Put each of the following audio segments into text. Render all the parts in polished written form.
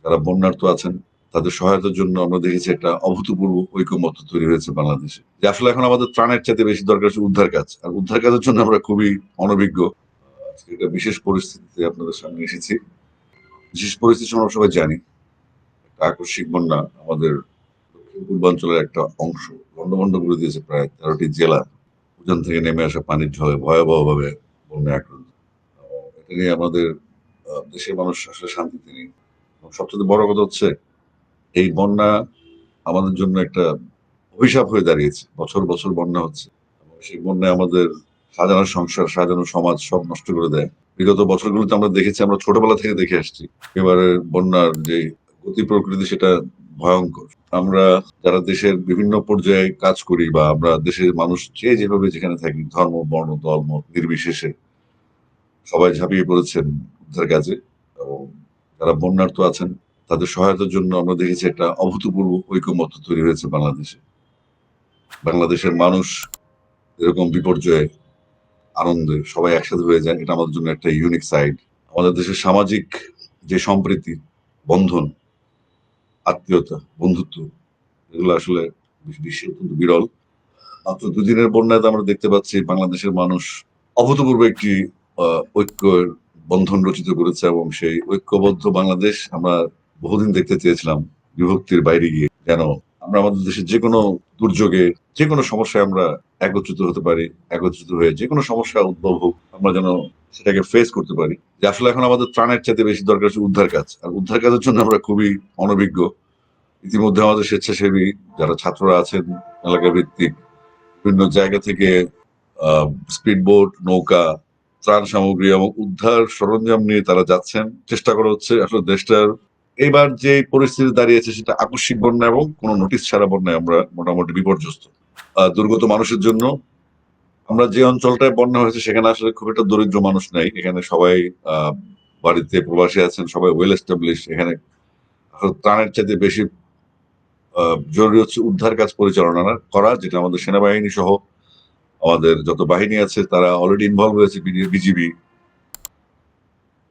যারা বন্যার্ত আছেন তাদের সহায়তার জন্য আমরা দেখেছি একটা অভূতপূর্ব ঐকমত্য তৈরি হয়েছে বাংলাদেশে, যে আসলে এখন আমাদের ত্রাণের চাইতে বেশি দরকার হচ্ছে উদ্ধার কাজ, আর উদ্ধার কাজের জন্য আমরা খুবই অনভিজ্ঞ। আজকে একটা বিশেষ পরিস্থিতিতে আপনাদের সামনে এসেছি। বিশেষ পরিস্থিতি আমরা সবাই জানি, একটা আকস্মিক বন্যা আমাদের দক্ষিণ পূর্বাঞ্চলের একটা অংশ লন্ডভন্ড করে দিয়েছে। প্রায় 13টি জেলা উজান থেকে নেমে আসা পানির ঝড়ে ভয়াবহভাবে বন্যায় আক্রান্ত। এটা নিয়ে আমাদের দেশের মানুষ আসলে শান্তিতে নেই। এবং সবচেয়ে বড় কথা হচ্ছে, এই বন্যা আমাদের জন্য একটা অভিশাপ হয়ে দাঁড়িয়েছে। বছর বছর বন্যা হচ্ছে এবং সেই বন্যায় আমাদের সাজানো সংসার, সাজানো সমাজ সব নষ্ট করে দেয়। বিগত বছরগুলোতে আমরা দেখেছি, আমরা ছোটবেলা থেকে দেখে আসছি এবারে বন্যার যে গতি প্রকৃতি সেটা ভয়ঙ্কর। আমরা যারা দেশের বিভিন্ন পর্যায়ে কাজ করি বা আমরা দেশের মানুষ যে যেভাবে যেখানে থাকি, ধর্ম বর্ণ দল মত নির্বিশেষে সবাই ঝাঁপিয়ে পড়েছেন উদ্ধার কাজে। এবং যারা বন্যার্ত আছেন তাদের সহায়তার জন্য আমরা দেখেছি একটা অভূতপূর্ব ঐকমত্য তৈরি হয়েছে বাংলাদেশে। বাংলাদেশের মানুষ এরকম বিপর্যয়ে আনন্দে সবাই একসাথে হয়ে যায়, এটা আমাদের জন্য একটা ইউনিক সাইড। আমাদের দেশের সামাজিক যে সম্প্রীতি, বন্ধন, আত্মীয়তা, বন্ধুত্ব, এগুলো আসলে বিশ্বে অত্যন্ত বিরল। মাত্র দুদিনের বন্যায় আমরা দেখতে পাচ্ছি বাংলাদেশের মানুষ অভূতপূর্ব একটি ঐক্যের বন্ধন রচিত করেছে। এবং সেই ঐক্যবদ্ধ বাংলাদেশ আমরা বহুদিন দেখতে চেয়েছিলাম, বিভক্তির বাইরে গিয়ে, যেন আমরা আমাদের দেশের যে কোনো দুর্যোগে, যে কোনো সমস্যায় আমরা একত্রিত হতে পারি। একত্রিত হয়ে যে কোনো সমস্যা উদ্ভব হোক, আমরা যেন সেটাকে ফেস করতে পারি। যে আসলে এখন আমাদের ত্রাণের চাইতে বেশি দরকার হচ্ছে উদ্ধার কাজ, আর উদ্ধার কাজের জন্য আমরা খুবই অনভিজ্ঞ। ইতিমধ্যে আমাদের স্বেচ্ছাসেবী যারা ছাত্ররা আছেন এলাকা ভিত্তিক বিভিন্ন জায়গা থেকে স্পিড বোট, নৌকা, ত্রাণ সামগ্রী এবং উদ্ধার সরঞ্জাম নিয়ে তারা যাচ্ছেন। চেষ্টা করা হচ্ছে আসলে দেশটার এইবার যে পরিস্থিতি দাঁড়িয়েছে সেটা আকস্মিক বন্যা এবং কোনো নোটিশ ছাড়া বন্যায় আমরা মোটামুটি বিপর্যস্ত। দুর্গত মানুষের জন্য আমরা যে অঞ্চলটায় বন্যা হয়েছে সেখানে আসলে খুব একটা দরিদ্র মানুষ নাই। এখানে সবাই আহ বাড়িতে প্রবাসী আছেন, সবাই ওয়েল এস্টাবলিশ। এখানে আসলে ত্রাণের চাইতে বেশি জরুরি হচ্ছে উদ্ধার কাজ পরিচালনা করা, যেটা আমাদের সেনাবাহিনী সহ আমাদের যত বাহিনী আছে তারা অলরেডি ইনভলভ হয়েছে। বিজিবি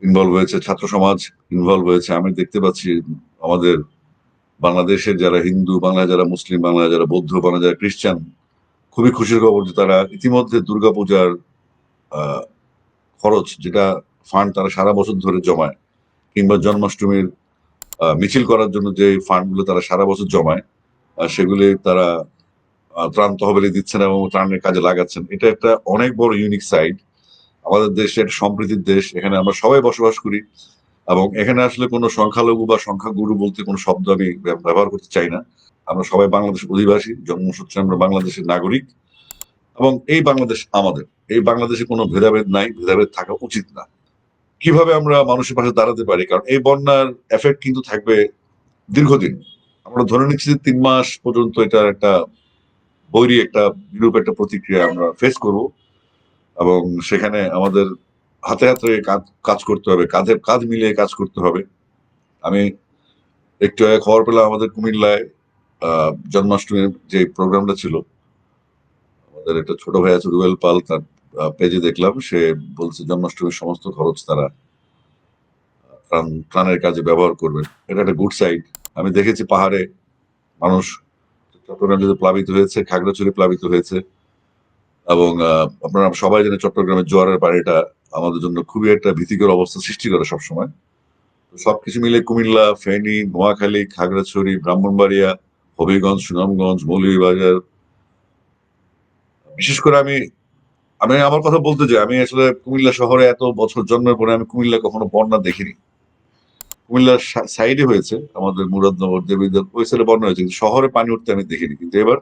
ইনভলভ হয়েছে, ছাত্র সমাজ ইনভলভ হয়েছে। আমি দেখতে পাচ্ছি আমাদের বাংলাদেশের যারা হিন্দু, বাংলায় যারা মুসলিম, বাংলায় যারা বৌদ্ধ, বাংলায় যারা খ্রিস্টান, খুবই খুশির খবর যে তারা ইতিমধ্যে দুর্গাপূজার আহ খরচ, যেটা ফান্ড তারা সারা বছর ধরে জমায়, কিংবা জন্মাষ্টমীর মিছিল করার জন্য যে ফান্ড গুলো তারা সারা বছর জমায়, সেগুলি তারা ত্রাণ তহবিলে দিচ্ছেন এবং ত্রাণের কাজে লাগাচ্ছেন। এটা একটা অনেক বড় ইউনিক সাইড। আমাদের দেশে একটা সম্প্রীতির দেশ, এখানে আমরা সবাই বসবাস করি। এবং এখানে আসলে কোনো সংখ্যালঘু বা সংখ্যাগুরু বলতে কোনো শব্দ আমি ব্যবহার করতে চাই না। আমরা সবাই বাংলাদেশের অধিবাসী, জন্মসূত্রে আমরা বাংলাদেশের নাগরিক। এবং এই বাংলাদেশ আমাদের, এই বাংলাদেশে কোনো ভেদাভেদ নাই, ভেদাভেদ থাকা উচিত না। কিভাবে আমরা মানুষের পাশে দাঁড়াতে পারি, কারণ এই বন্যার এফেক্ট কিন্তু থাকবে দীর্ঘদিন। আমরা ধরে নিচ্ছি যে 3 মাস পর্যন্ত এটার একটা বৈরী একটা বিরূপ একটা প্রতিক্রিয়া আমরা ফেস করব। এবং সেখানে আমাদের হাতে হাতে কাজ করতে হবে, কাঁধে কাঁধ মিলিয়ে কাজ করতে হবে। আমি একটু আগে খবর পেলাম আমাদের কুমিল্লায় জন্মাষ্টমীর যে প্রোগ্রামটা ছিল, আমাদের একটা ছোট ভাই আছে রুবেল পাল, তার পেজে দেখলাম সে বলছে জন্মাষ্টমীর সমস্ত খরচ তারা ত্রাণের কাজে ব্যবহার করবেন। এটা একটা গুড সাইড। আমি দেখেছি পাহাড়ে মানুষ, চট্টগ্রাম যদি প্লাবিত হয়েছে, খাগড়াছড়ি প্লাবিত হয়েছে। এবং আপনারা সবাই জানেন চট্টগ্রামের জোয়ারের পানিটা আমাদের জন্য খুবই একটা ভীতিকর অবস্থা সৃষ্টি করে সবসময়। সবকিছু মিলে কুমিল্লা, ফেনী, নোয়াখালী, খাগড়াছড়ি, ব্রাহ্মণবাড়িয়া, হবিগঞ্জ, সুনামগঞ্জ, মৌলভীবাজার, বিশেষ করে আমি আমি আমার কথা বলতে চাই, আমি আসলে কুমিল্লা শহরে এত বছর জন্মের পরে আমি কুমিল্লা কখনো বন্যা দেখিনি। কুমিল্লার সাইডে হয়েছে, আমাদের মুরাদনগর, দেবীদের ওই সাইডে বন্যা হয়েছে, কিন্তু শহরে পানি উঠতে আমি দেখিনি। কিন্তু এবার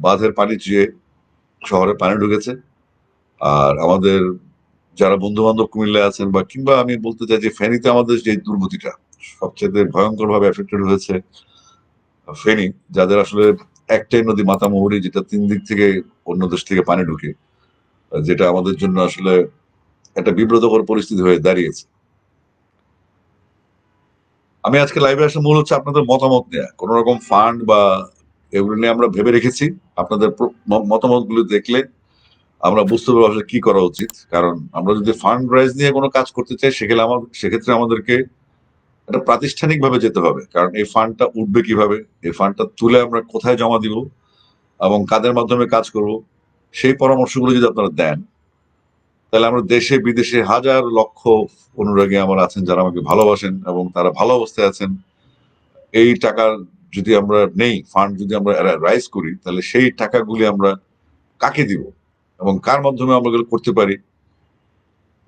বাঁধের পানি চেয়ে শহরে পানি ঢুকেছে। আর আমাদের যারা বন্ধু বান্ধব কুমিল্লায় আছেন, বা কিংবা আমি বলতে চাই যে ফেনীতে আমাদের যে দুর্গতিটা সবচেয়ে ভয়ঙ্কর ভাবে এফেক্টেড হয়েছে ফেনী, যাদের আসলে একটাই নদী মাতামুহুরী, যেটা 3 দিক থেকে অন্য দেশ থেকে পানি ঢুকে, যেটা আমাদের জন্য আসলে একটা বিব্রতকর পরিস্থিতি হয়ে দাঁড়িয়েছে। আমি আজকে লাইভে আসা মূল হচ্ছে আপনাদের মতামত নেওয়া। কোন রকম ফান্ড বা এগুলো নিয়ে আমরা ভেবে রেখেছি। আপনাদের মতামত গুলো দেখলে আমরা বুঝতে পারবো আসলে কি করা উচিত। কারণ আমরা যদি ফান্ড রাইজ নিয়ে কোনো কাজ করতে চাই, সেক্ষেত্রে আমাদেরকে এটা প্রাতিষ্ঠানিক ভাবে যেতে হবে, কারণ এই ফান্ডটা উঠবে কিভাবে, এই ফান্ডটা তুলে আমরা কোথায় জমা দিব এবং কাদের মাধ্যমে কাজ করব, সেই পরামর্শগুলো যদি আপনারা দেন, তাহলে আমরা দেশে বিদেশে হাজার লক্ষ অনুরাগী আমার আছেন যারা আমাকে ভালোবাসেন এবং তারা ভালো অবস্থায় আছেন। এই টাকা যদি আমরা নেই, ফান্ড যদি আমরা রাইজ করি, তাহলে সেই টাকাগুলি আমরা কাকে দিব এবং কার মাধ্যমে আমরা এগুলো করতে পারি,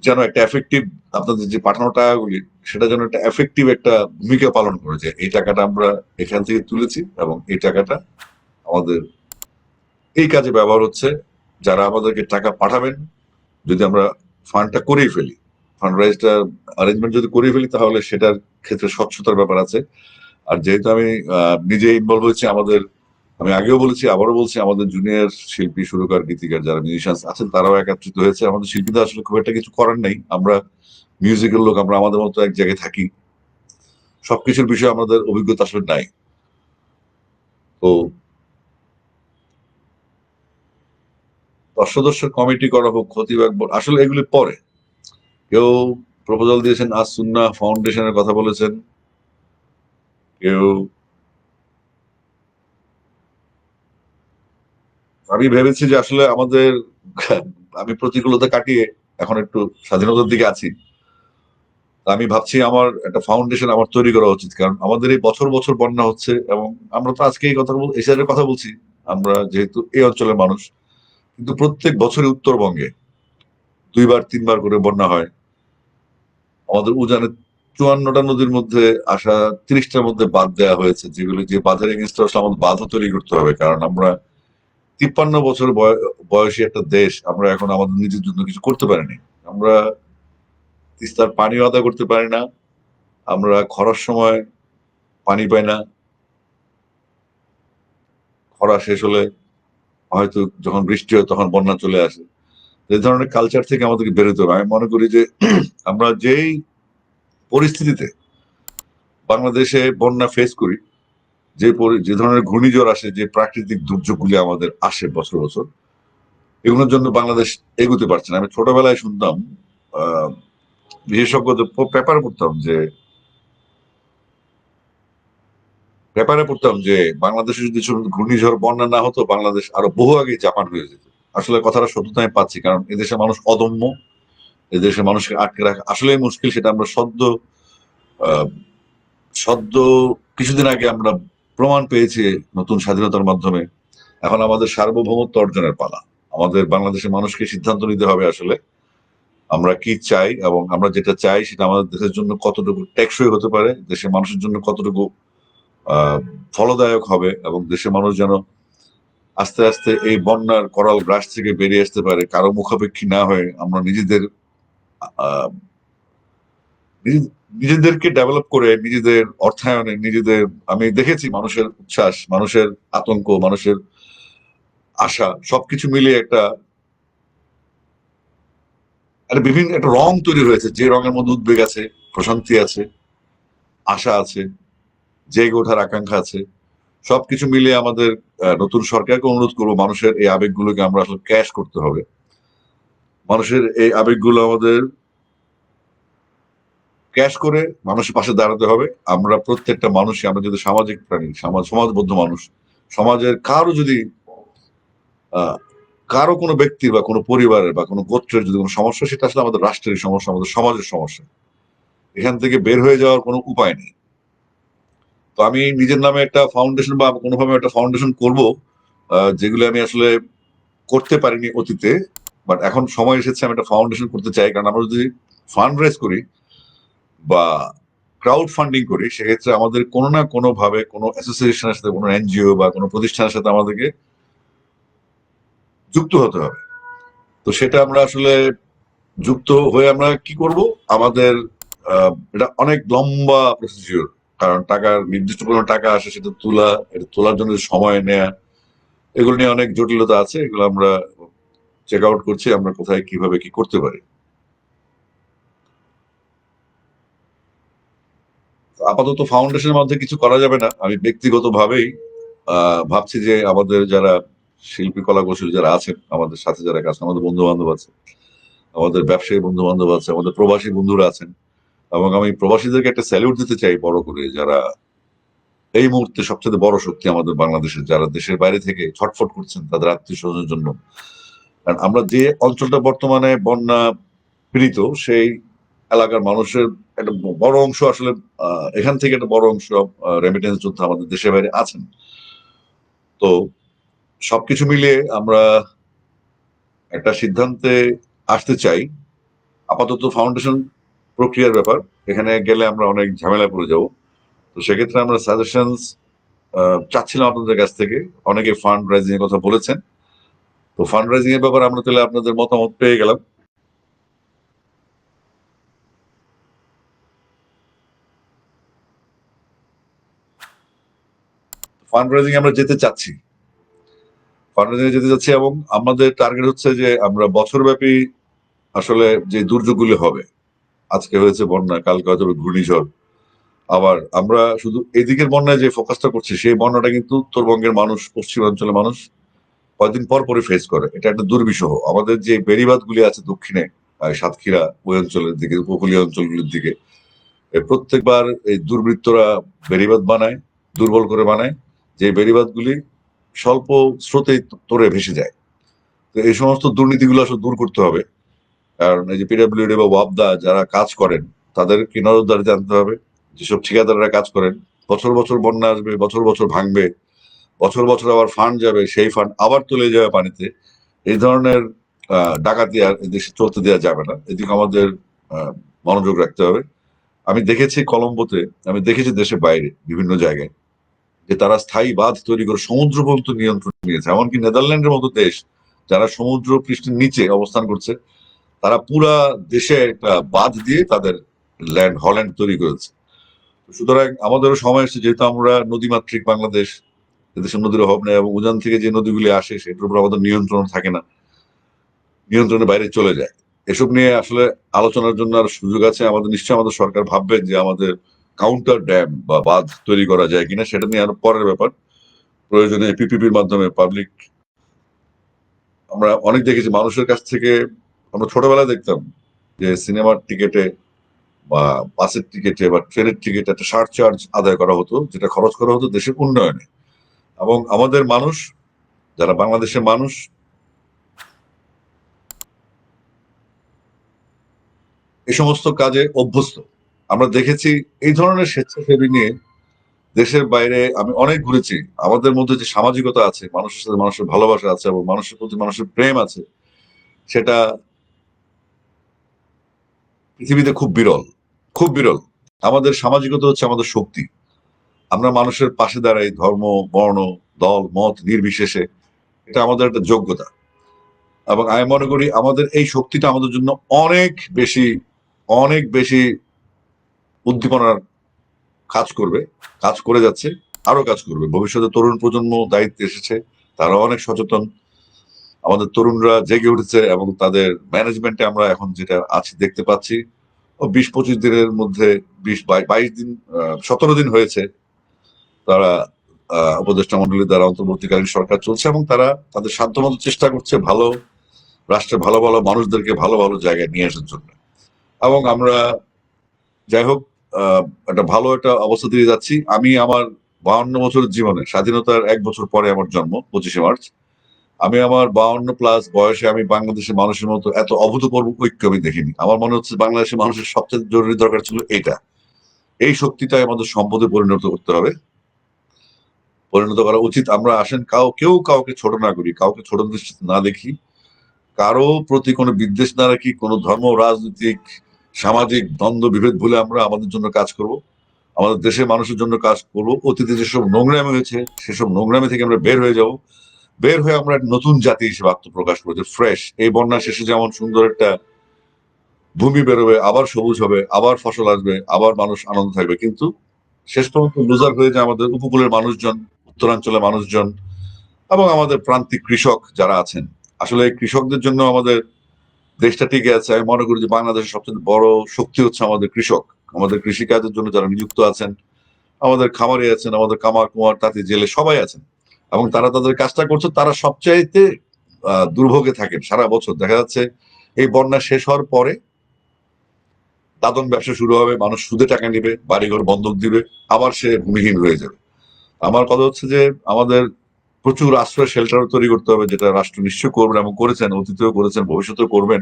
যেন একটা এফেক্টিভ, আপনাদের যে পাঠানো টাকাগুলি সেটা যেন একটা এফেক্টিভ একটা ভূমিকা পালন করে, যে এই টাকাটা আমরা এখান থেকে তুলেছি এবং এই টাকাটা আমাদের এই কাজে ব্যবহার হচ্ছে। যারা আমাদেরকে টাকা পাঠাবেন, যদি আমরা ফান্ডটা করেই ফেলি, ফান্ড রাইজটা অ্যারেঞ্জমেন্ট যদি করেই ফেলি, তাহলে সেটার ক্ষেত্রে স্বচ্ছতার ব্যাপার আছে। আর যেহেতু আমি নিজে ইনভলভ হয়েছি, আমি আগেও বলেছি, আবারও বলছি, আমাদের জুনিয়র শিল্পী, সুরকার, গীতিকার যারা মিউজিশিয়ানস আছেন তারাও একাত্রিত হয়েছে। আমাদের শিল্পীদের আসলে খুব একটা কিছু করার নেই, আমরা মিউজিকের লোক, আমরা আমাদের মতো এক জায়গায় থাকি, সবকিছুর বিষয়ে আমাদের অভিজ্ঞতা আসলে নাই। তো 10 সদস্যের কমিটি করা হোক, খতিব একবার, আসলে এগুলি পরে। কেউ প্রপোজাল দিয়েছেন আজ সুন্নাহ ফাউন্ডেশনের কথা বলেছেন, কেউ, আমি ভেবেছি যে আসলে আমাদের আমি প্রতিকূলতা কাটিয়ে এখন একটু স্বাধীনতার দিকে আছি। আমি ভাবছি আমার একটা ফাউন্ডেশন আমার তৈরি করা উচিত, কারণ আমাদের এই বছর বছর বন্যা হচ্ছে এবং আমরা তো আজকে এই কথা এই সাইডের কথা বলছি, আমরা যেহেতু এই অঞ্চলের মানুষ, কিন্তু প্রত্যেক বছরই উত্তরবঙ্গে 2-3 বার করে বন্যা হয়। আমাদের উজানে 54টা নদীর মধ্যে আসা 30টার মধ্যে বাঁধ দেওয়া হয়েছে, যেগুলো, যে বাঁধের এগেনস্টে আসলে আমাদের বাঁধও তৈরি করতে হবে, কারণ আমরা 53 বছর বয়সী একটা দেশ, আমরা এখন আমাদের নিজের জন্য কিছু করতে পারিনি। আমরা তিস্তার পানিও আদা করতে পারি না, আমরা খরার সময় পানি পাই না, খরা শেষ হলে হয়তো যখন বৃষ্টি হয় তখন বন্যা চলে আসে। এই ধরনের কালচার থেকে আমাদেরকে বেরোতে হবে। আমি মনে করি যে আমরা যেই পরিস্থিতিতে বাংলাদেশে বন্যা ফেস করি, যে ধরনের ঘূর্ণিঝড় আসে, যে প্রাকৃতিক দুর্যোগগুলি আমাদের আসে বছর বছর, এগুলোর জন্য বাংলাদেশ এগোতে পারছে না। আমি ছোটবেলায় শুনতাম, আহ বিশেষজ্ঞদের পেপারে পড়তাম যে বাংলাদেশে যদি শুধু ঘূর্ণিঝড় বন্যা না হতো, বাংলাদেশ আরো বহু আগে জাপান হয়ে যেত। আসলে কথাটা সত্যতা আমি পাচ্ছি, কারণ এদেশের মানুষ অদম্য, এদেশের মানুষকে আটকে রাখা আসলে মুশকিল। সেটা আমরা আহ, সদ্য কিছুদিন আগে আমরা প্রমাণ পেয়েছি নতুন স্বাধীনতার মাধ্যমে। এখন আমাদের সার্বভৌমত্ব অর্জনের পালা। আমাদের বাংলাদেশের মানুষকে সিদ্ধান্ত নিতে হবে আসলে আমরা কি চাই, এবং আমরা যেটা চাই সেটা আমাদের দেশের জন্য কতটুকু টেকসই হতে পারে, দেশের মানুষের জন্য কতটুকু ফলদায়ক হবে, এবং দেশের মানুষ যেন আস্তে আস্তে এই বন্যার করাল গ্রাস থেকে বেরিয়ে আসতে পারে, কারো মুখাপেক্ষী না হয়ে আমরা আহ, নিজেদেরকে ডেভেলপ করে, নিজেদের অর্থায়নে, আমি দেখেছি মানুষের উচ্ছ্বাস, মানুষের আতঙ্ক, মানুষের আশা, সবকিছু মিলিয়ে একটা বিভিন্ন একটা রং তৈরি হয়েছে, যে রঙের মধ্যে উদ্বেগ আছে, প্রশান্তি আছে, আশা আছে, জেগে ওঠার আকাঙ্ক্ষা আছে। সবকিছু মিলিয়ে আমাদের নতুন সরকারকে অনুরোধ করবো, মানুষের এই আবেগগুলোকে আমরা আসলে ক্যাশ করতে হবে। মানুষের এই আবেগগুলো আমাদের ক্যাশ করে মানুষের পাশে দাঁড়াতে হবে। আমরা প্রত্যেকটা মানুষই, আমরা যদি সামাজিক প্রাণী, সমাজবদ্ধ মানুষ, সমাজের আহ কারো কোনো ব্যক্তির বা কোনো পরিবারের বা কোনো গোত্রের যদি কোনো সমস্যা, সেটা আসলে আমাদের রাষ্ট্রের সমস্যা, আমাদের সমাজের সমস্যা। এখান থেকে বের হয়ে যাওয়ার কোনো উপায় নেই। তো আমি নিজের নামে একটা ফাউন্ডেশন বা কোনোভাবে একটা ফাউন্ডেশন করব, যেগুলো আমি আসলে করতে পারিনি অতীতে, বাট এখন সময় এসেছে আমি একটা ফাউন্ডেশন করতে চাই। কারণ আমরা যদি ফান্ড রেজ করি বা ক্রাউড ফান্ডিং করি, সেক্ষেত্রে আমাদের কোনো না কোনো ভাবে কোনো অ্যাসোসিয়েশনের সাথে, কোনো এনজিও বা কোনো প্রতিষ্ঠানের সাথে আমাদেরকে যুক্ত হতে হবে। তো সেটা আমরা আসলে যুক্ত হয়ে আমরা কি করব, আমাদের এটা অনেক লম্বা প্রসিডিওর, কারণ নির্দিষ্ট কোনো টাকা আসে, সেটা এটা তোলার জন্য সময় নেয়া, এগুলো নিয়ে অনেক জটিলতা আছে। এগুলো আমরা চেক আউট করছি, আমরা কোথায় কিভাবে কি করতে পারি। আপাতত ফাউন্ডেশনের মধ্যে কিছু করা যাবে না। আমি ব্যক্তিগতভাবেই ভাবছি যে আমাদের যারা শিল্পী, কলা কৌশলী যারা আছেন, আমাদের সাথে যারা কাছে, আমাদের বন্ধু বান্ধব আছে, আমাদের ব্যবসায়ী বন্ধু বান্ধব আছে, আমাদের প্রবাসী বন্ধুরা আছেন, এবং আমি প্রবাসীদেরকে একটা স্যালিউট দিতে চাই বড় করে, যারা এই মুহূর্তে সবচেয়ে বড় শক্তি আমাদের বাংলাদেশের, যারা দেশের বাইরে থেকে ছটফট করছেন তাদের আত্মীয় স্বজনের জন্য। কারণ আমরা যে অঞ্চলটা বর্তমানে বন্যা পীড়িত, সেই এলাকার মানুষের একটা বড় অংশ আসলে এখান থেকে একটা বড় অংশ রেমিটেন্স যোদ্ধা আমাদের দেশের বাইরে আছেন। তো সবকিছু মিলিয়ে আমরা একটা সিদ্ধান্তে আসতে চাই। আপাতত ফাউন্ডেশন প্রক্রিয়ার ব্যাপার, এখানে গেলে আমরা অনেক ঝামেলায় পড়ে যাব। তো সেক্ষেত্রে আমরা সাজেশনস চাচ্ছিলাম আপনাদের কাছ থেকে। অনেকে ফান্ড রাইজিং এর কথা বলেছেন, তো ফান্ড রাইজিং এর ব্যাপারে আমরা তাহলে আপনাদের মতামত পেয়ে গেলাম। ফান্ড রাইজিং আমরা যেতে চাচ্ছি, ফান্ড রাইজিং যেতে চাচ্ছি, এবং আমাদের টার্গেট হচ্ছে যে আমরা বছরব্যাপী আসলে যে দুর্যোগগুলি হবে, আজকে হয়েছে বন্যা, কালকে হয়তো ঘূর্ণিঝড়, আবার আমরা শুধু এদিকের বন্যায় যে ফোকাসটা করছি, সেই বন্যাটা কিন্তু উত্তরবঙ্গের মানুষ, পশ্চিমাঞ্চলের মানুষ কয়েকদিন পর পরই ফেস করে। এটা একটা দুর্বিষহ। আমাদের যে বেড়িবাঁধ গুলি আছে দক্ষিণে, সাতক্ষীরা ওই অঞ্চলের দিকে, উপকূলীয় অঞ্চলগুলির দিকে, প্রত্যেকবার এই দুর্বৃত্তরা বেড়িবাঁধ বানায়, দুর্বল করে বানায়, যে বেড়িবাঁধ গুলি স্বল্প স্রোতে তোরে ভেসে যায়। তো এই সমস্ত দুর্নীতিগুলো আসলে দূর করতে হবে। কারণ এই যে পিডব্লিউডি বা ওয়াপদা যারা কাজ করেন, তাদের কি নজরদারি জানতে হবে। যেসব ঠিকাদাররা কাজ করেন, বছর বছর বন্যা আসবে, বছর বছর ভাঙবে, বছর বছর আবার ফান্ড যাবে, সেই ফান্ড আবার তুলে যাবে পানিতে। এই ধরনের ডাকাতি আর দেশে চলতে দেওয়া যাবে না। এদিকে আমাদের মনোযোগ রাখতে হবে। আমি দেখেছি কলম্বোতে, আমি দেখেছি দেশের বাইরে বিভিন্ন জায়গায়, যে তারা স্থায়ী বাঁধ তৈরি করে সমুদ্র পর্যন্ত নিয়ন্ত্রণ নিয়েছে। এমনকি নেদারল্যান্ডের মতো দেশ, যারা সমুদ্র পৃষ্ঠের নিচে অবস্থান করছে, তারা পুরা দেশে একটা বাঁধ দিয়ে তাদের ল্যান্ড হল্যান্ড তৈরি করেছে। সুতরাং আমাদেরও সময় এসেছে, যেহেতু আমরা নদীমাতৃক বাংলাদেশ, এদেশের নদীর অভাব নেই, এবং উজান থেকে যে নদীগুলি আসে সেটার উপর আমাদের নিয়ন্ত্রণ থাকে না, নিয়ন্ত্রণের বাইরে চলে যায়। এসব নিয়ে আসলে আলোচনার জন্য আর সুযোগ আছে। আমাদের নিশ্চয়ই আমাদের সরকার ভাববেন যে আমাদের কাউন্টার ড্যাম বা বাঁধ তৈরি করা যায় কিনা, সেটা নিয়ে আরো পরের ব্যাপার। প্রয়োজনে পিপিপির মাধ্যমে পাবলিক, আমরা অনেক দেখেছি মানুষের কাছ থেকে। আমরা ছোটবেলায় দেখতাম যে সিনেমার টিকেটে বা বাসের টিকেটে বা ট্রেনের টিকেটে একটা সারচার্জ আদায় করা হতো, যেটা খরচ করা হতো দেশের উন্নয়নে। এবং আমাদের মানুষ, যারা বাংলাদেশের মানুষ, এই সমস্ত কাজে অভ্যস্ত। আমরা দেখেছি এই ধরনের স্বেচ্ছাসেবী নিয়ে দেশের বাইরে আমি অনেক ঘুরেছি। আমাদের মধ্যে যে সামাজিকতা আছে, মানুষের সাথে মানুষের ভালোবাসা আছে এবং মানুষের প্রতি মানুষের প্রেম আছে, সেটা পৃথিবীতে খুব বিরল, খুব বিরল। আমাদের সামাজিকতা হচ্ছে আমাদের শক্তি। আমরা মানুষের পাশে দাঁড়াই, ধর্ম, বর্ণ, দল, মত নির্বিশেষে। এটা আমাদের একটা যোগ্যতা, এবং আমি মনে করি আমাদের এই শক্তিটা আমাদের জন্য অনেক বেশি, অনেক বেশি উদ্দীপনার কাজ করবে, কাজ করে যাচ্ছে, আরো কাজ করবে। ভবিষ্যতে তরুণ প্রজন্ম দায়িত্বে এসেছে, তারা অনেক সচেতন। আমাদের তরুণরা জেগে উঠেছে, এবং তাদের ম্যানেজমেন্টে আমরা এখন যেটা আছি দেখতে পাচ্ছি, 20-25 দিনের মধ্যে, 22 দিন, 17 দিন হয়েছে তারা উপদেষ্টা মন্ডলী দ্বারা অন্তর্বর্তীকালীন সরকার চলছে, এবং তারা তাদের সাধ্যমতো চেষ্টা করছে ভালো রাষ্ট্রের ভালো ভালো মানুষদেরকে ভালো ভালো জায়গায় নিয়ে আসার জন্য। এবং আমরা যাই হোক, একটা ভালো একটা অবস্থা দিয়ে যাচ্ছি। আমি আমার 52 বছরের জীবনে, স্বাধীনতার 1 বছর পরে আমার জন্ম, 25শে মার্চ, আমি আমার 52+ বয়সে আমি বাংলাদেশের মানুষের মতো এত অভূতপূর্ব ঐক্য আমি দেখিনি। আমার মনে হচ্ছে বাংলাদেশের মানুষের সবচেয়ে জরুরি দরকার ছিল এটা। এই শক্তিটাই আমাদের সম্পদে পরিণত করতে হবে, পরিণত করা উচিত। আমরা আসেন কেউ কাউকে ছোট না করি, কাউকে ছোট দৃষ্টিতে না দেখি, কারো প্রতি কোনো বিদ্বেষ না রাখি, কোনো ধর্ম, রাজনৈতিক, সামাজিক দ্বন্দ্ব বিভেদ ভুলে আমরা আমাদের জন্য কাজ করব, আমাদের দেশের মানুষের জন্য কাজ করব। অতীতে যেসব নোংরামি হয়েছে, সেসব নোংরামি থেকে আমরা বের হয়ে যাব। বের হয়ে আমরা নতুন জাতি হিসেবে আত্মপ্রকাশ করবো, ফ্রেশ। এই বন্যা শেষে যেমন সুন্দর একটা ভূমি বেরোবে, আবার সবুজ হবে, আবার ফসল আসবে, আবার মানুষ আনন্দ থাকবে, কিন্তু শেষ পর্যন্ত লুজার হয়ে যায় আমাদের উপকূলের মানুষজন, উত্তরাঞ্চলের মানুষজন, এবং আমাদের প্রান্তিক কৃষক যারা আছেন। আসলে এই কৃষকদের জন্য আমাদের দেশটা টিকে আছে। আমি মনে করি যে বাংলাদেশের সবচেয়ে বড় শক্তি হচ্ছে আমাদের কৃষক। আমাদের কৃষিকাজের জন্য যারা নিযুক্ত আছেন, আমাদের খামারি আছেন, আমাদের কামার কুমার তাঁতি জেলে সবাই আছেন, এবং তারা তাদের কাজটা করছে। তারা সবচাইতে দুর্ভোগে থাকেন সারা বছর। দেখা যাচ্ছে এই বন্যা শেষ হওয়ার পরে দাদন ব্যবসা শুরু হবে, মানুষ সুদে টাকা নেবে, বাড়িঘর বন্ধক দিবে, আবার সে ভূমিহীন হয়ে যাবে। আমার কথা হচ্ছে যে আমাদের প্রচুর আশ্রয় শেল্টার তৈরি করতে হবে, যেটা রাষ্ট্র নিশ্চয় করবেন এবং করেছেন, অতীতেও করেছেন, ভবিষ্যতেও করবেন।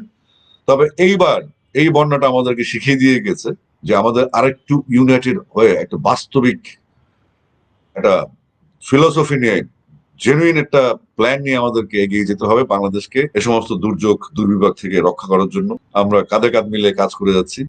তবে এইবার এই বন্যাটা আমাদেরকে শিখিয়ে দিয়ে গেছে যে আমাদের আরেকটু ইউনাইটেড হয়ে একটা বাস্তবিক একটা ফিলোসফি নিয়ে, জেনুইন একটা প্ল্যান নিয়ে আমাদেরকে এগিয়ে যেতে হবে বাংলাদেশকে এ সমস্ত দুর্যোগ দুর্বিপাক থেকে রক্ষা করার জন্য। আমরা কাঁধে কাঁধ মিলে কাজ করে যাচ্ছি।